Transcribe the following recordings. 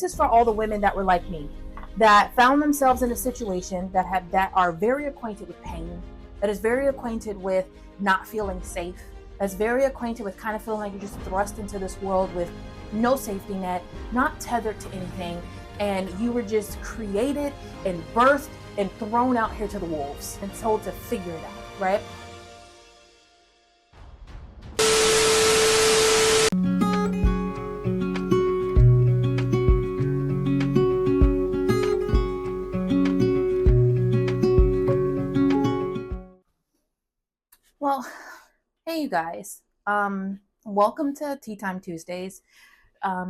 This is for all the women that were like me, that found themselves in a situation that are very acquainted with pain, that is very acquainted with not feeling safe, that's very acquainted with kind of feeling like you're just thrust into this world with no safety net, not tethered to anything, and you were just created and birthed and thrown out here to the wolves and told to figure it out, right? Well, hey you guys. Welcome to Tea Time Tuesdays.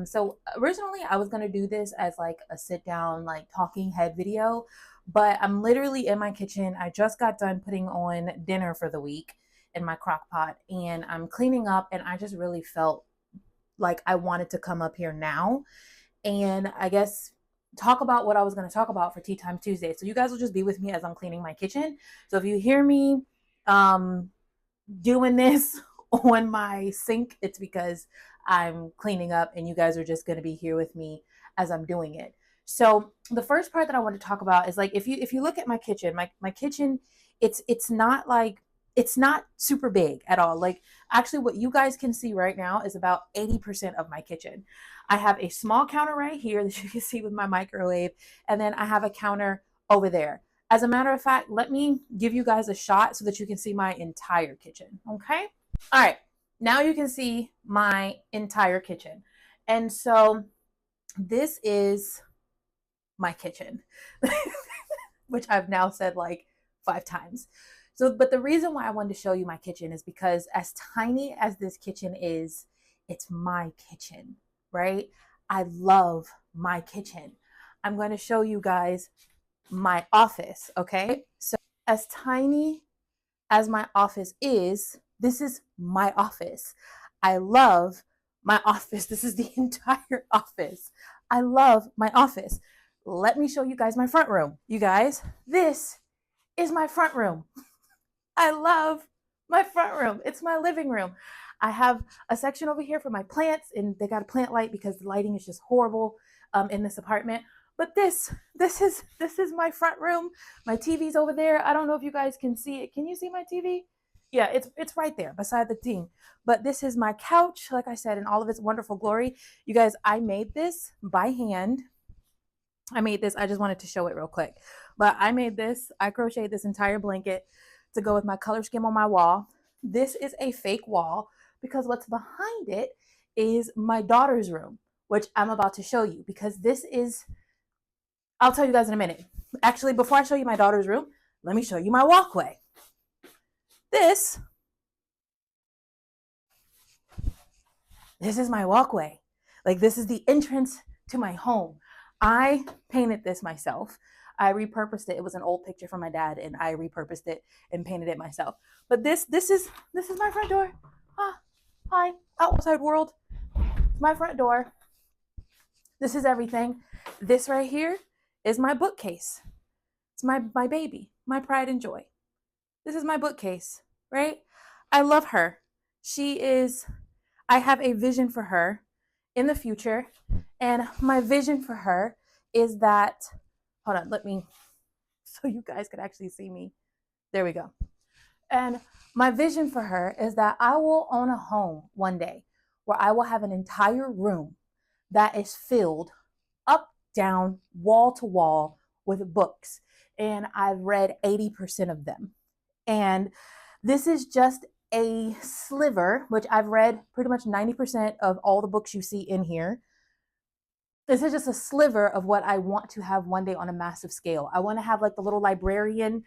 So originally I was gonna do this as like a sit down, like talking head video, but I'm literally in my kitchen. I just got done putting on dinner for the week in my crock pot and I'm cleaning up, and I just really felt like I wanted to come up here now and I guess talk about what I was going to talk about for Tea Time Tuesday. So you guys will just be with me as I'm cleaning my kitchen. So if you hear me um doing this on my sink, it's because I'm cleaning up and you guys are just going to be here with me as I'm doing it. So the first part that I want to talk about is like if you look at my kitchen, my kitchen, it's not like it's not super big at all. Like actually what you guys can see right now is about 80% of my kitchen. I have a small counter right here that you can see with my microwave, and then I have a counter over there. As a matter of fact, let me give you guys a shot so that you can see my entire kitchen, okay? All right, now you can see my entire kitchen. And so this is my kitchen, which I've now said like 5 times. So, but the reason why I wanted to show you my kitchen is because as tiny as this kitchen is, it's my kitchen, right? I love my kitchen. I'm going to show you guys my office, okay? So as tiny as my office is, this is my office. I love my office. This is the entire office. I love my office. Let me show you guys my front room. You guys, this is my front room. I love my front room. It's my living room. I have a section over here for my plants, and they got a plant light because the lighting is just horrible in this apartment. But this is my front room. My TV's over there. I don't know if you guys can see it. Can you see my TV? Yeah, it's right there beside the thing. But this is my couch, like I said, in all of its wonderful glory. You guys, I made this by hand. I made this. I just wanted to show it real quick. But I made this. I crocheted this entire blanket to go with my color scheme on my wall. This is a fake wall because what's behind it is my daughter's room, which I'm about to show you because this is, I'll tell you guys in a minute. Actually, before I show you my daughter's room, let me show you my walkway. This is my walkway. Like this is the entrance to my home. I painted this myself. I repurposed it. It was an old picture from my dad, and I repurposed it and painted it myself. But this is my front door. Hi, outside world. It's my front door. This is everything. This right here is my bookcase. It's my baby, my pride and joy. This is my bookcase, right? I love her. I have a vision for her in the future, and my vision for her is that, hold on, let me, so you guys could actually see me. There we go. And my vision for her is that I will own a home one day where I will have an entire room that is filled up, down, wall to wall with books. And I've read 80% of them. And this is just a sliver, which I've read pretty much 90% of all the books you see in here. This is just a sliver of what I want to have one day on a massive scale. I want to have like the little librarian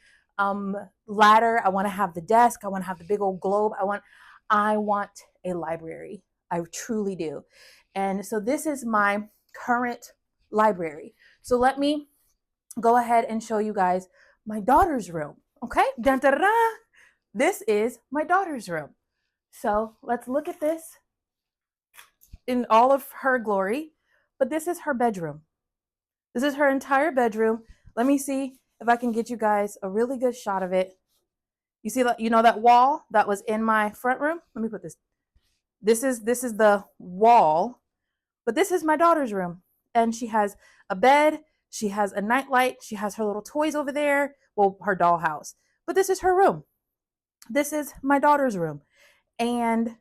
ladder. I want to have the desk. I want to have the big old globe. I want a library. I truly do. And so this is my current library. So let me go ahead and show you guys my daughter's room. Okay? Dun, dun, dun, dun. This is my daughter's room. So let's look at this in all of her glory. But this is her bedroom. This is her entire bedroom. Let me see if I can get you guys a really good shot of it. You see, you know that wall that was in my front room? Let me put this. This is the wall, but this is my daughter's room. and she has a bed, she has a nightlight, she has her little toys over there, well, her dollhouse. But this is her room. This is my daughter's room. And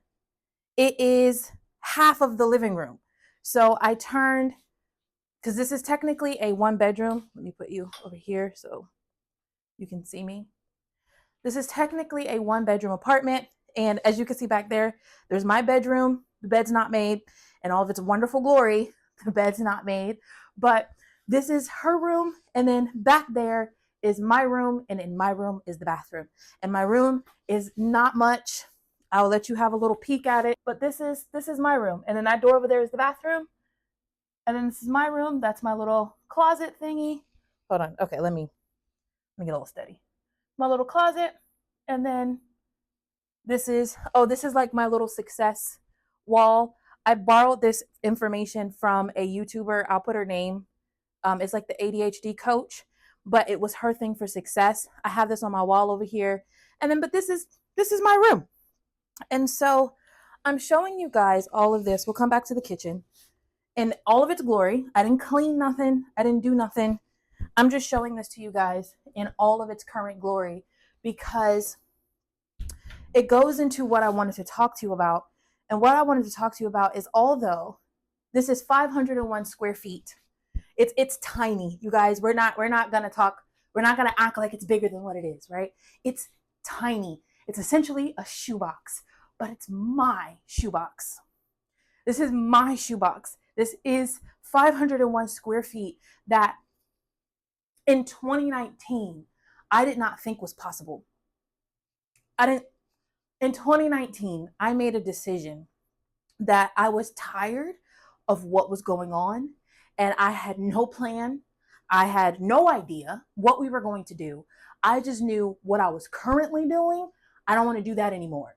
it is half of the living room. So I turned, because this is technically a one bedroom. Let me put you over here so you can see me. This is technically a one bedroom apartment. And as you can see back there, there's my bedroom. The bed's not made in all of its wonderful glory. The bed's not made, but this is her room. And then back there is my room. And in my room is the bathroom. And my room is not much. I'll let you have a little peek at it, but this is my room. And then that door over there is the bathroom. And then this is my room. That's my little closet thingy. Hold on. Okay, let me get a little steady. My little closet. And then this is like my little success wall. I borrowed this information from a YouTuber. I'll put her name. It's like the ADHD coach, but it was her thing for success. I have this on my wall over here. And then, but this is my room. And so I'm showing you guys all of this. We'll come back to the kitchen in all of its glory. I didn't clean nothing. I didn't do nothing. I'm just showing this to you guys in all of its current glory because it goes into what I wanted to talk to you about. And what I wanted to talk to you about is, although this is 501 square feet, it's tiny, you guys. We're not gonna act like it's bigger than what it is, right? It's tiny. It's essentially a shoebox, but it's my shoebox. This is my shoebox. This is 501 square feet that in 2019, I did not think was possible. In 2019, I made a decision that I was tired of what was going on, and I had no plan. I had no idea what we were going to do. I just knew what I was currently doing. I don't want to do that anymore.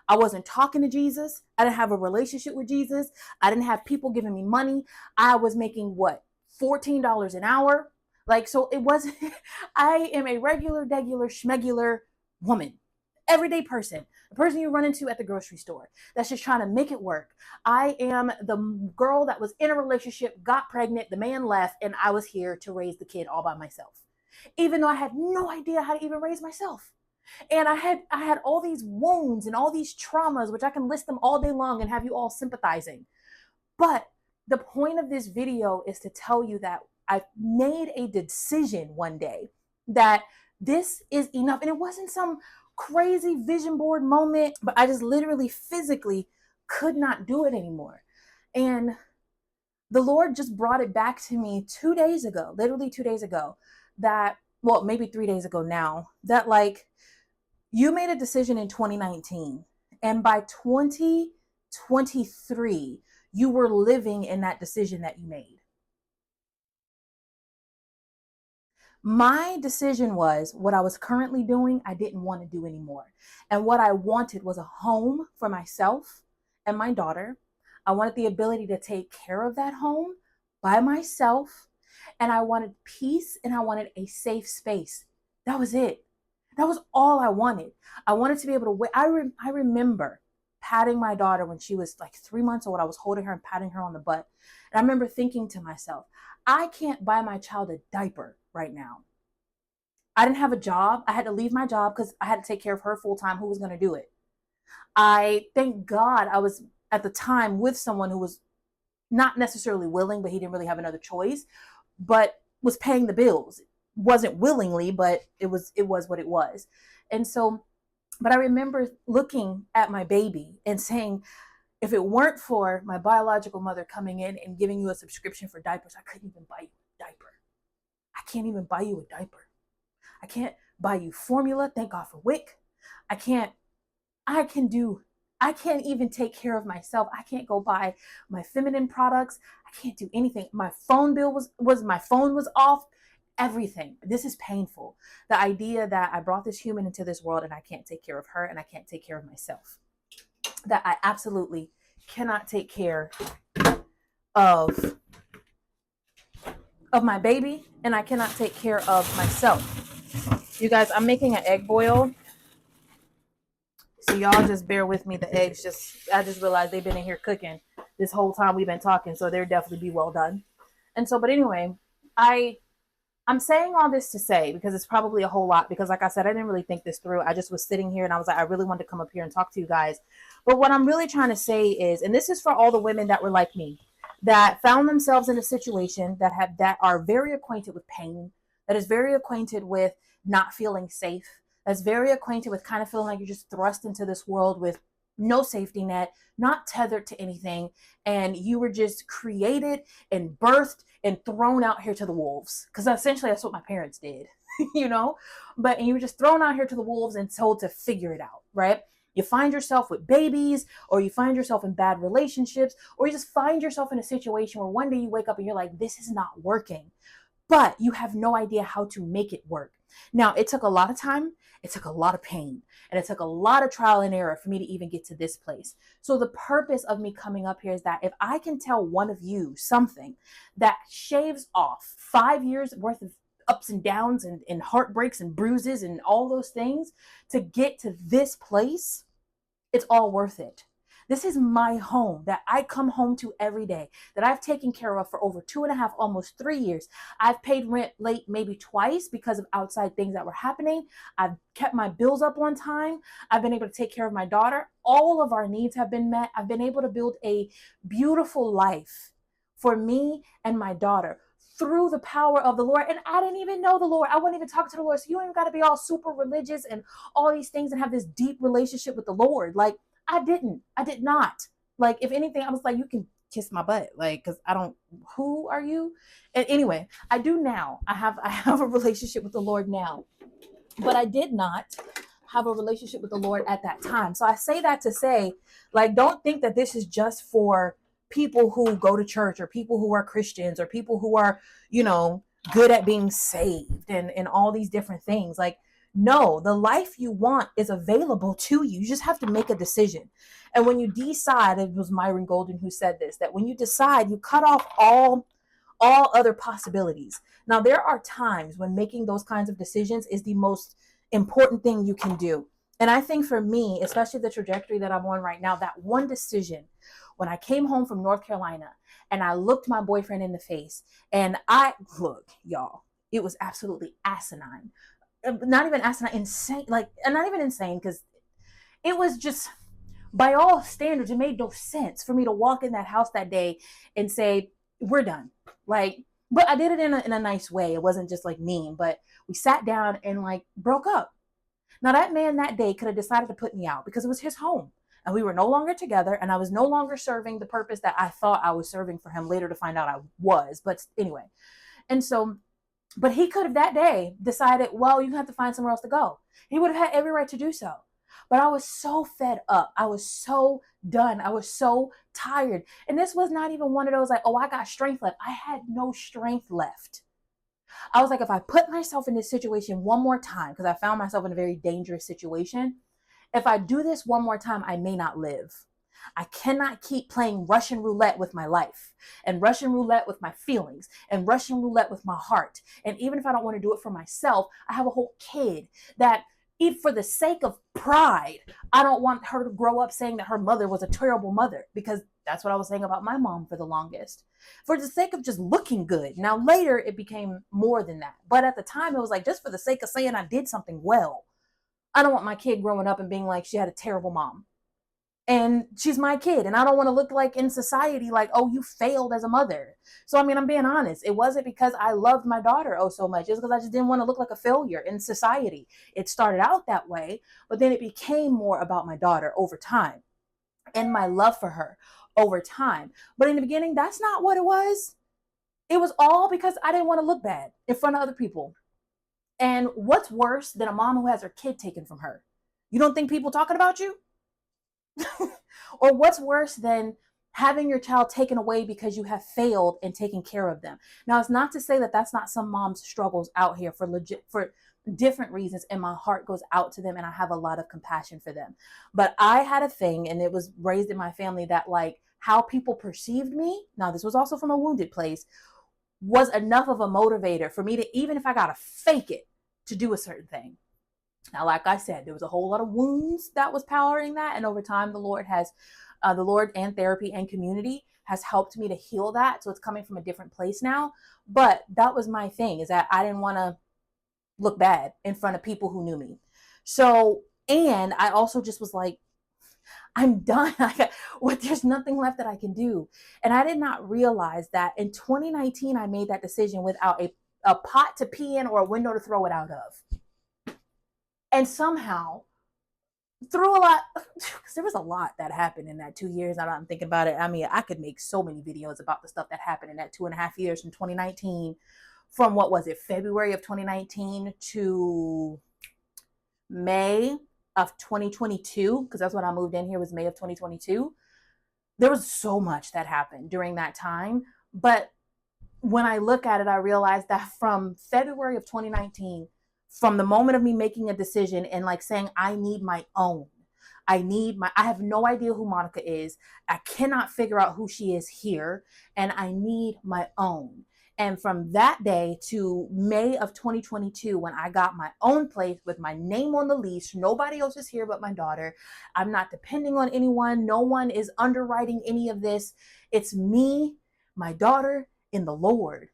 I wasn't talking to Jesus. I didn't have a relationship with Jesus. I didn't have people giving me money. I was making what? $14 an hour. Like, so it wasn't, I am a regular, schmegular woman, everyday person, the person you run into at the grocery store that's just trying to make it work. I am the girl that was in a relationship, got pregnant, the man left, and I was here to raise the kid all by myself, even though I had no idea how to even raise myself. And I had all these wounds and all these traumas, which I can list them all day long and have you all sympathizing. But the point of this video is to tell you that I made a decision one day that this is enough. And it wasn't some crazy vision board moment, but I just literally physically could not do it anymore. And the Lord just brought it back to me 2 days ago, literally 2 days ago, that, well, maybe 3 days ago now, that like, you made a decision in 2019, and by 2023, you were living in that decision that you made. My decision was what I was currently doing, I didn't want to do anymore. And what I wanted was a home for myself and my daughter. I wanted the ability to take care of that home by myself. And I wanted peace, and I wanted a safe space. That was it. That was all I wanted. I wanted to be able to wait. I remember patting my daughter when she was like 3 months old. I was holding her and patting her on the butt. And I remember thinking to myself, I can't buy my child a diaper right now. I didn't have a job. I had to leave my job because I had to take care of her full time. Who was going to do it? I thank God I was at the time with someone who was not necessarily willing, but he didn't really have another choice, but was paying the bills. Wasn't willingly, but it was what it was. And so, but I remember looking at my baby and saying, if it weren't for my biological mother coming in and giving you a subscription for diapers, I couldn't even buy you a diaper. I can't even buy you a diaper. I can't buy you formula. Thank God for WIC. I can't even take care of myself. I can't go buy my feminine products. I can't do anything. My phone bill my phone was off. Everything. This is painful. The idea that I brought this human into this world and I can't take care of her and I can't take care of myself. That I absolutely cannot take care of my baby and I cannot take care of myself. You guys, I'm making an egg boil. So y'all just bear with me. The eggs I just realized they've been in here cooking this whole time we've been talking. So they'll definitely be well done. And so, but anyway, I I'm saying all this to say, because it's probably a whole lot, because like I said, I didn't really think this through. I just was sitting here and I was like, I really wanted to come up here and talk to you guys. But what I'm really trying to say is, and this is for all the women that were like me, that found themselves in a situation that are very acquainted with pain, that is very acquainted with not feeling safe, that's very acquainted with kind of feeling like you're just thrust into this world with no safety net, not tethered to anything, and you were just created and birthed and thrown out here to the wolves. Because essentially that's what my parents did, you know? But and you were just thrown out here to the wolves and told to figure it out, right? You find yourself with babies, or you find yourself in bad relationships, or you just find yourself in a situation where one day you wake up and you're like, this is not working, but you have no idea how to make it work. Now, it took a lot of time, it took a lot of pain, and it took a lot of trial and error for me to even get to this place. So, the purpose of me coming up here is that if I can tell one of you something that shaves off 5 years worth of ups and downs and heartbreaks and bruises and all those things to get to this place, it's all worth it. This is my home that I come home to every day, that I've taken care of for over 2.5, almost 3 years. I've paid rent late maybe twice because of outside things that were happening. I've kept my bills up on time. I've been able to take care of my daughter. All of our needs have been met. I've been able to build a beautiful life for me and my daughter through the power of the Lord. And I didn't even know the Lord. I wouldn't even talk to the Lord. So you don't even got to be all super religious and all these things and have this deep relationship with the Lord. Like, I didn't. I did not. Like, if anything, I was like, you can kiss my butt. Like, because I don't, who are you? And anyway, I do now. I have a relationship with the Lord now. But I did not have a relationship with the Lord at that time. So I say that to say, like, don't think that this is just for people who go to church or people who are Christians or people who are, you know, good at being saved and all these different things. Like, no, the life you want is available to you. You just have to make a decision. And when you decide, it was Myron Golden who said this, that when you decide, you cut off all other possibilities. Now, there are times when making those kinds of decisions is the most important thing you can do. And I think for me, especially the trajectory that I'm on right now, that one decision, when I came home from North Carolina and I looked my boyfriend in the face, and look, y'all, it was absolutely asinine. Not even asinine, insane. Like, not even insane, because it was just, by all standards, it made no sense for me to walk in that house that day and say, we're done. Like, but I did it in a nice way. It wasn't just like mean, but we sat down and like broke up. Now, that man that day could have decided to put me out because it was his home and we were no longer together and I was no longer serving the purpose that I thought I was serving for him, later to find out I was. But anyway, and so, but he could have that day decided, well, you have to find somewhere else to go. He would have had every right to do so. But I was so fed up. I was so done. I was so tired. And this was not even one of those like, oh, I got strength left. I had no strength left. I was like, if I put myself in this situation one more time, because I found myself in a very dangerous situation, if I do this one more time, I may not live. I cannot keep playing Russian roulette with my life and Russian roulette with my feelings and Russian roulette with my heart. And even if I don't want to do it for myself, I have a whole kid that, if for the sake of pride, I don't want her to grow up saying that her mother was a terrible mother, because that's what I was saying about my mom for the longest. For the sake of just looking good. Now, later, it became more than that. But at the time, it was like, just for the sake of saying I did something well. I don't want my kid growing up and being like, she had a terrible mom. And she's my kid. And I don't want to look like in society like, oh, you failed as a mother. So, I mean, I'm being honest. It wasn't because I loved my daughter oh so much. It's because I just didn't want to look like a failure in society. It started out that way, but then it became more about my daughter over time and my love for her over time. But in the beginning, that's not what it was. It was all because I didn't want to look bad in front of other people. And what's worse than a mom who has her kid taken from her? You don't think people talking about you? Or what's worse than having your child taken away because you have failed in taking care of them? Now, it's not to say that that's not some mom's struggles out here for different reasons, and my heart goes out to them and I have a lot of compassion for them. But I had a thing, and it was raised in my family, that like how people perceived me, now this was also from a wounded place, was enough of a motivator for me to, even if I gotta fake it, to do a certain thing. Now, like I said, there was a whole lot of wounds that was powering that. And over time, the Lord and therapy and community has helped me to heal that. So it's coming from a different place now. But that was my thing, is that I didn't want to look bad in front of people who knew me. So, and I also just was like, I'm done. There's nothing left that I can do. And I did not realize that in 2019, I made that decision without a pot to pee in or a window to throw it out of. And somehow, through a lot, because there was a lot that happened in that 2 years. Now that I'm thinking about it, I mean, I could make so many videos about the stuff that happened in that 2.5 years from 2019, from what was it, February of 2019 to May of 2022, because that's when I moved in here, was May of 2022. There was so much that happened during that time. But when I look at it, I realize that from February of 2019, from the moment of me making a decision and like saying, I need my own. I have no idea who Monica is. I cannot figure out who she is here. And I need my own. And from that day to May of 2022, when I got my own place with my name on the lease, nobody else is here but my daughter. I'm not depending on anyone. No one is underwriting any of this. It's me, my daughter, in the Lord.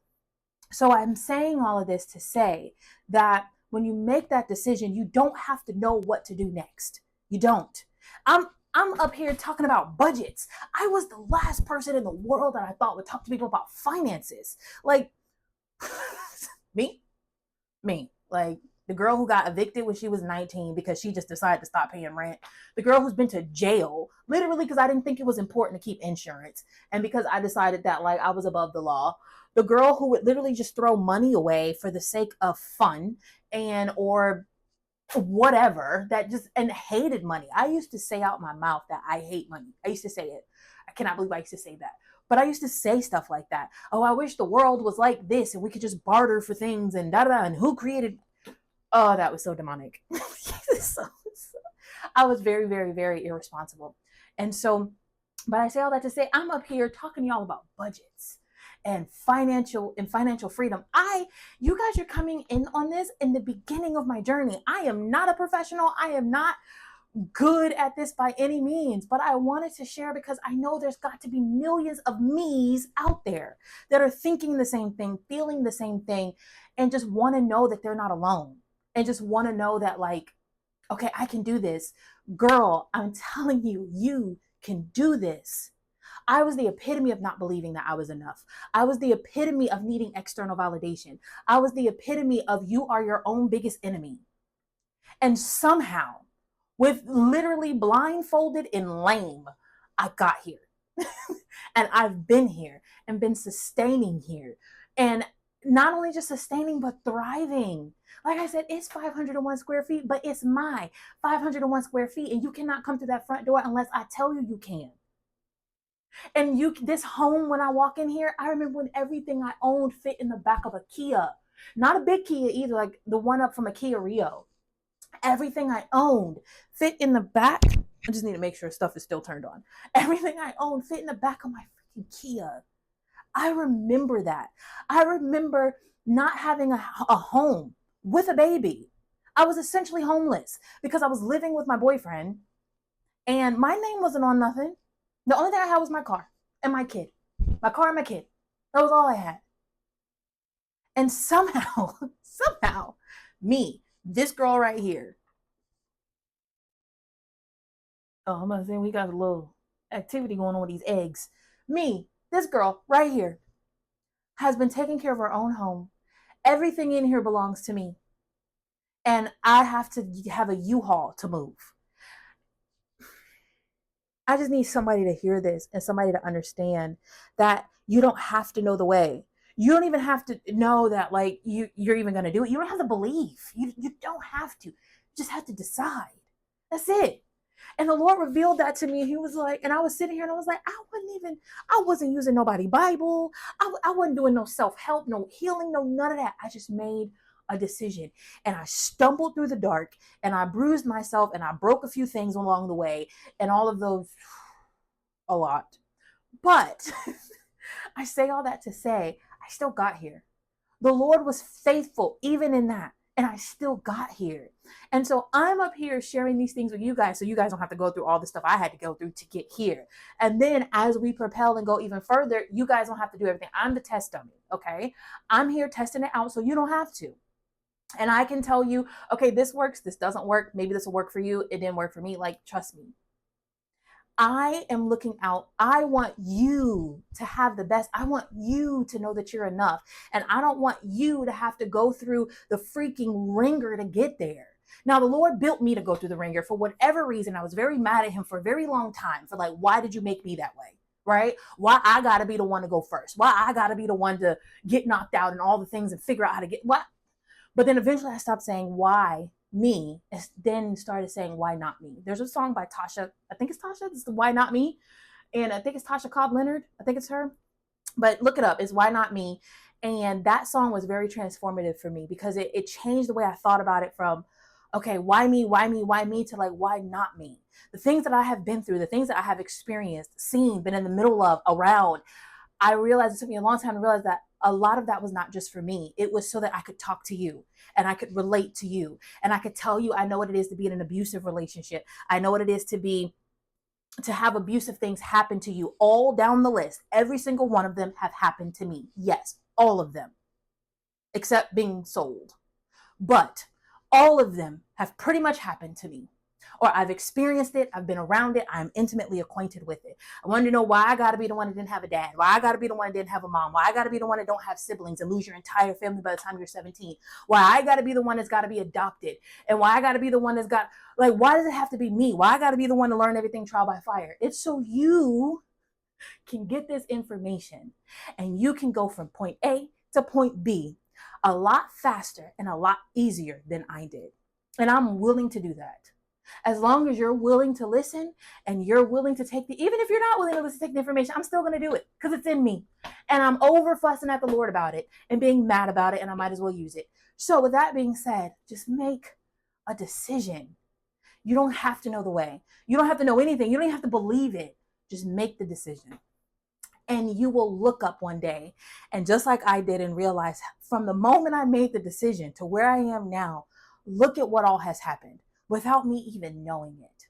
So I'm saying all of this to say that when you make that decision, you don't have to know what to do next. You don't. I'm up here talking about budgets. I was the last person in the world that I thought would talk to people about finances. Like, me. Like, the girl who got evicted when she was 19 because she just decided to stop paying rent. The girl who's been to jail, literally because I didn't think it was important to keep insurance. And because I decided that, like, I was above the law. The girl who would literally just throw money away for the sake of fun or whatever, that just, and hated money. I used to say out my mouth that I hate money. I used to say it. I cannot believe I used to say that. But I used to say stuff like that. Oh, I wish the world was like this and we could just barter for things and da-da-da, and who created. Oh, that was so demonic. I was very, very, very irresponsible. And so, but I say all that to say, I'm up here talking to y'all about budgets and financial freedom. You guys are coming in on this in the beginning of my journey. I am not a professional. I am not good at this by any means, but I wanted to share because I know there's got to be millions of me's out there that are thinking the same thing, feeling the same thing, and just want to know that they're not alone, and just want to know that, like, okay, I can do this. Girl, I'm telling you, you can do this. I was the epitome of not believing that I was enough. I was the epitome of needing external validation. I was the epitome of you are your own biggest enemy. And somehow, with literally blindfolded and lame, I got here. And I've been here and been sustaining here. And not only just sustaining, but thriving. Like I said, it's 501 square feet, but it's my 501 square feet. And you cannot come through that front door unless I tell you you can. And this home, when I walk in here, I remember when everything I owned fit in the back of a Kia. Not a big Kia either, like the one up from a Kia Rio. Everything I owned fit in the back. I just need to make sure stuff is still turned on. Everything I owned fit in the back of my freaking Kia. I remember that. I remember not having a home with a baby. I was essentially homeless because I was living with my boyfriend and my name wasn't on nothing. The only thing I had was my car and my kid. My car and my kid. That was all I had. And somehow, me, this girl right here. Oh, I'm about to say we got a little activity going on with these eggs. Me, this girl right here, has been taking care of her own home. Everything in here belongs to me. And I have to have a U-Haul to move. I just need somebody to hear this and somebody to understand that you don't have to know the way. You don't even have to know that, like, you're even going to do it. You don't have to believe. You don't have to. You just have to decide. That's it. And the Lord revealed that to me. He was like, and I was sitting here and I was like, I wasn't using nobody Bible. I wasn't doing no self-help, no healing, no none of that. I just made a decision and I stumbled through the dark and I bruised myself and I broke a few things along the way and all of those, a lot. But I say all that to say, I still got here. The Lord was faithful even in that. and I still got here. And so I'm up here sharing these things with you guys so you guys don't have to go through all the stuff I had to go through to get here. And then as we propel and go even further, you guys don't have to do everything. I'm the test dummy, okay? I'm here testing it out so you don't have to. And I can tell you, okay, this works, this doesn't work. Maybe this will work for you. It didn't work for me. Like, trust me. I am looking out. I want you to have the best. I want you to know that you're enough. And I don't want you to have to go through the freaking ringer to get there. Now, the Lord built me to go through the ringer for whatever reason. I was very mad at him for a very long time for like, why did you make me that way? Right? Why I got to be the one to go first? Why I got to be the one to get knocked out and all the things and figure out how to get what? But then eventually I stopped saying why me, and then started saying why not me. There's a song by Tasha, I think it's Tasha, it's the Why Not Me. And I think it's Tasha Cobb Leonard. I think it's her. But look it up. It's Why Not Me. And that song was very transformative for me because it changed the way I thought about it from, okay, why me, why me, why me, to like, why not me? The things that I have been through, the things that I have experienced, seen, been in the middle of, around, I realized it took me a long time to realize that a lot of that was not just for me. It was so that I could talk to you and I could relate to you and I could tell you I know what it is to be in an abusive relationship. I know what it is to have abusive things happen to you, all down the list. Every single one of them have happened to me. Yes, all of them, except being sold. But all of them have pretty much happened to me. Or I've experienced it, I've been around it, I'm intimately acquainted with it. I wanted to know why I gotta be the one that didn't have a dad, why I gotta be the one that didn't have a mom, why I gotta be the one that don't have siblings and lose your entire family by the time you're 17, why I gotta be the one that's gotta be adopted, and why I gotta be the one that's got, like, why does it have to be me? Why I gotta be the one to learn everything trial by fire? It's so you can get this information and you can go from point A to point B a lot faster and a lot easier than I did. And I'm willing to do that. As long as you're willing to listen and you're willing to take the, even if you're not willing to listen, take the information, I'm still going to do it because it's in me. And I'm over fussing at the Lord about it and being mad about it, and I might as well use it. So, with that being said, just make a decision. You don't have to know the way, you don't have to know anything, you don't even have to believe it. Just make the decision. And you will look up one day and just like I did and realize from the moment I made the decision to where I am now, look at what all has happened without me even knowing it.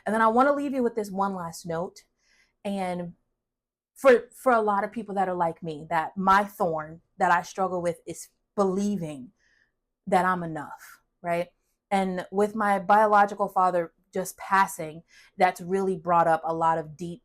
And then I want to leave you with this one last note. And for a lot of people that are like me, that my thorn that I struggle with is believing that I'm enough, right? And with my biological father just passing, that's really brought up a lot of deep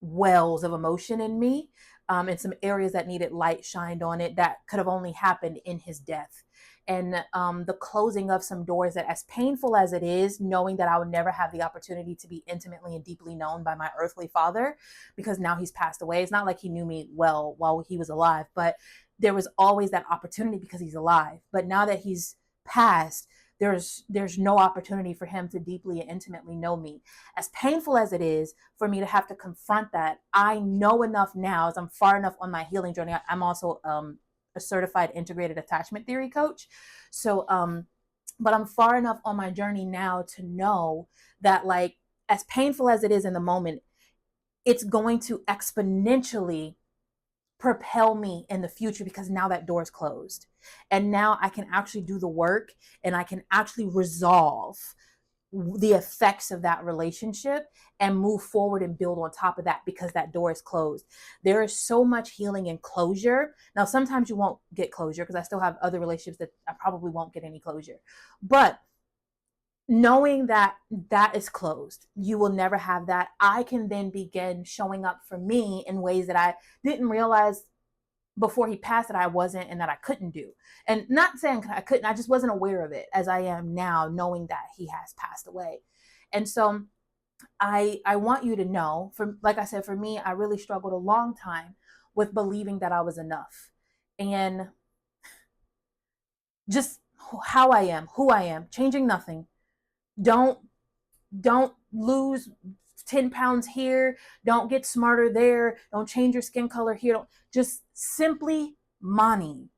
wells of emotion in me, and some areas that needed light shined on it that could have only happened in his death. And the closing of some doors that, as painful as it is, knowing that I would never have the opportunity to be intimately and deeply known by my earthly father because now he's passed away. It's not like he knew me well while he was alive, but there was always that opportunity because he's alive. But now that he's passed, there's no opportunity for him to deeply and intimately know me. As painful as it is for me to have to confront that, I know enough now as I'm far enough on my healing journey. I'm also a certified integrated attachment theory coach. So but I'm far enough on my journey now to know that, like, as painful as it is in the moment, it's going to exponentially propel me in the future because now that door is closed and now I can actually do the work and I can actually resolve the effects of that relationship and move forward and build on top of that because that door is closed. There is so much healing and closure. Now, sometimes you won't get closure because I still have other relationships that I probably won't get any closure. But knowing that that is closed, you will never have that. I can then begin showing up for me in ways that I didn't realize before he passed that I wasn't and that I couldn't do. And not saying I couldn't, I just wasn't aware of it as I am now, knowing that he has passed away. And so I want you to know, for like I said, for me, I really struggled a long time with believing that I was enough. And just how I am, who I am, changing nothing. Don't lose 10 pounds here. Don't get smarter there. Don't change your skin color here. Don't, just simply Mani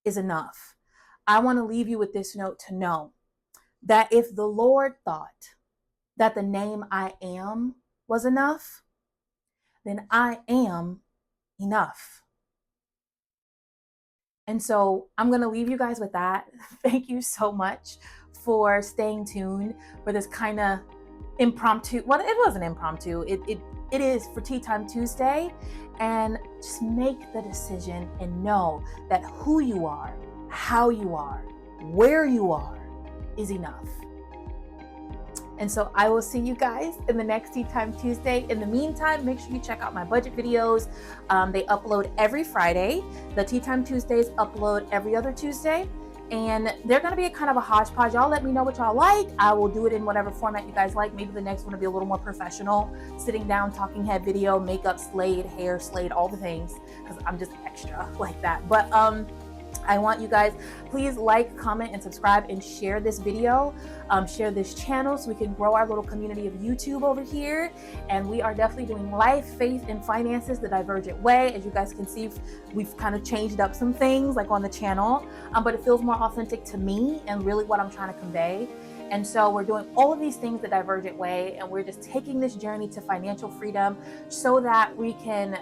is enough. I want to leave you with this note to know that if the Lord thought that the name I am was enough, then I am enough. And so I'm going to leave you guys with that. Thank you so much for staying tuned for this kind of impromptu. Well, it wasn't impromptu. It is for Tea Time Tuesday. And just make the decision and know that who you are, how you are, where you are is enough. And so I will see you guys in the next Tea Time Tuesday. In the meantime, make sure you check out my budget videos. They upload every Friday. The Tea Time Tuesdays upload every other Tuesday. And they're going to be a kind of a hodgepodge. Y'all let me know what y'all like. I will do it in whatever format you guys like. Maybe the next one will be a little more professional. Sitting down, talking head video, makeup slayed, hair slayed, all the things. Because I'm just extra like that. But I want you guys, please like, comment, and subscribe and share this video. Share this channel so we can grow our little community of YouTube over here. And we are definitely doing life, faith, and finances the Divergent way. As you guys can see, we've kind of changed up some things like on the channel, but it feels more authentic to me and really what I'm trying to convey. And so we're doing all of these things the Divergent way, and we're just taking this journey to financial freedom so that we can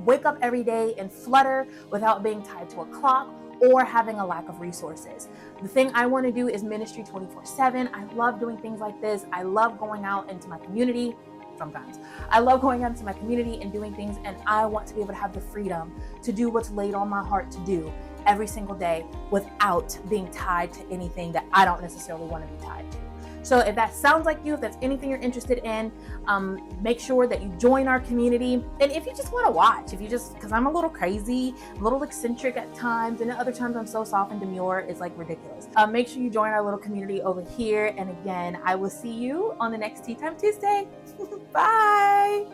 wake up every day and flutter without being tied to a clock or having a lack of resources. The thing I want to do is ministry 24/7. I love doing things like this. I love going out into my community. Sometimes I love going out into my community and doing things, and I want to be able to have the freedom to do what's laid on my heart to do every single day without being tied to anything that I don't necessarily want to be tied to. So if that sounds like you, if that's anything you're interested in, make sure that you join our community. And if you just want to watch, if you just, because I'm a little crazy, a little eccentric at times, and at other times I'm so soft and demure, it's like ridiculous. Make sure you join our little community over here. And again, I will see you on the next Tea Time Tuesday. Bye.